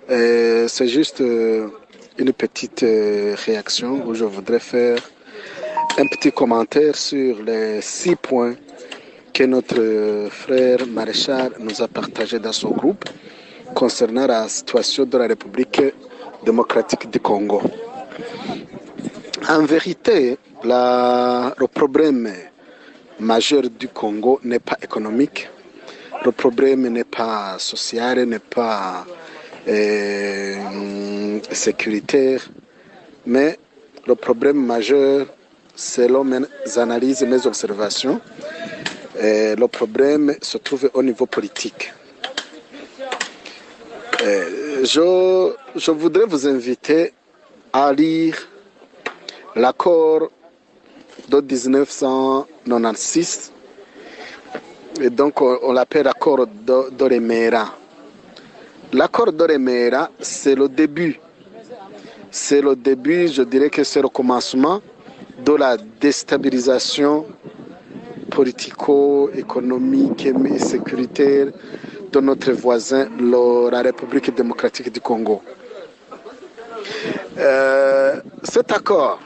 C'est juste une petite réaction où je voudrais faire un petit commentaire sur les 6 points que notre frère Maréchal nous a partagé dans son groupe concernant la situation de la République démocratique du Congo. En vérité, le problème majeur du Congo n'est pas économique, le problème n'est pas social, n'est pas sécuritaire, mais le problème majeur, selon mes analyses et mes observations, le problème se trouve au niveau politique. Je voudrais vous inviter à lire l'accord de 1996, et donc on l'appelle l'accord d'Oremera. L'accord d'Oremera, c'est le début. C'est le début, je dirais que c'est le commencement de la déstabilisation politico-économique et sécuritaire de notre voisin, la République démocratique du Congo. Cet accord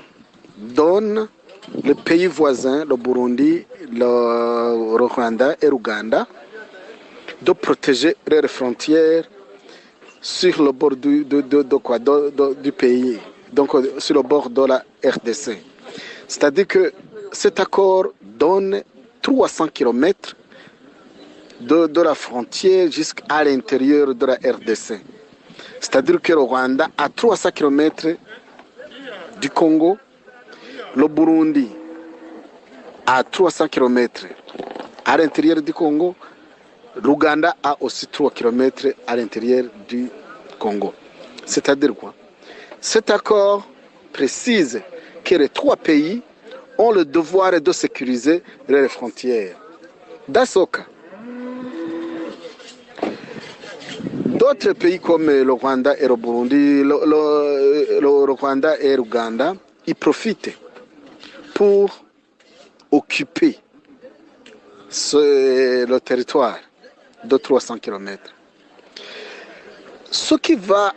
donne les pays voisins, le Burundi, le Rwanda et l'Ouganda, de protéger leurs frontières sur le bord du pays, donc sur le bord de la RDC. C'est-à-dire que cet accord donne 300 km de la frontière jusqu'à l'intérieur de la RDC. C'est-à-dire que le Rwanda a 300 km du Congo, le Burundi a 300 km à l'intérieur du Congo, l'Ouganda a aussi 3 km à l'intérieur du Congo. C'est-à-dire quoi? Cet accord précise que les 3 pays ont le devoir de sécuriser leurs frontières. Dans ce cas, d'autres pays comme le Rwanda et le Burundi, le Rwanda et l'Ouganda, ils profitent pour occuper le territoire de 300 km. Ce qui va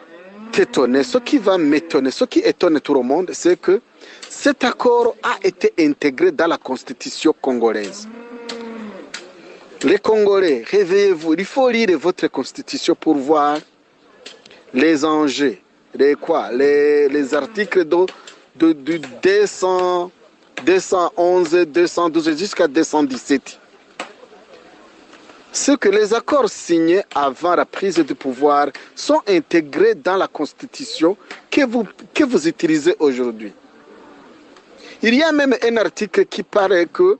t'étonner, ce qui va m'étonner, ce qui étonne tout le monde, c'est que cet accord a été intégré dans la constitution congolaise. Les Congolais, réveillez-vous, il faut lire votre constitution pour voir les enjeux, les articles de 211, 212 jusqu'à 217. Ce que les accords signés avant la prise du pouvoir sont intégrés dans la constitution que vous utilisez aujourd'hui. Il y a même un article qui paraît que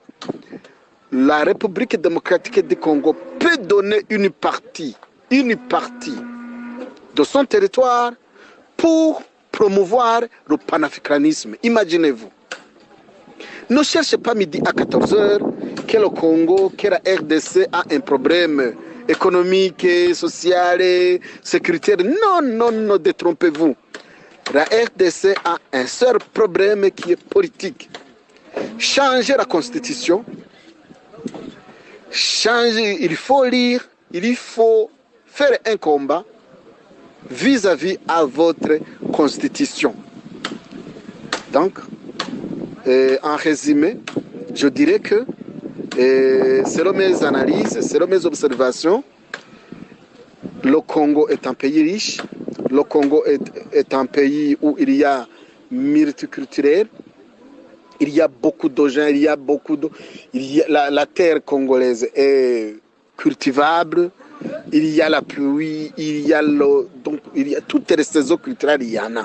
la République démocratique du Congo peut donner une partie de son territoire pour promouvoir le panafricanisme. Imaginez-vous. Ne cherchez pas midi à 14h que le Congo, que la RDC a un problème économique, social, sécuritaire. Non, détrompez-vous. La RDC a un seul problème qui est politique. Changer la constitution. Il faut lire, il faut faire un combat vis-à-vis à votre constitution. Donc, en résumé, je dirais que selon mes analyses, selon mes observations, le Congo est un pays riche, le Congo est un pays où il y a multiculturel, il y a beaucoup de gens, il y a beaucoup de... La terre congolaise est cultivable, il y a la pluie, il y a toutes les saisons culturelles, il y en a.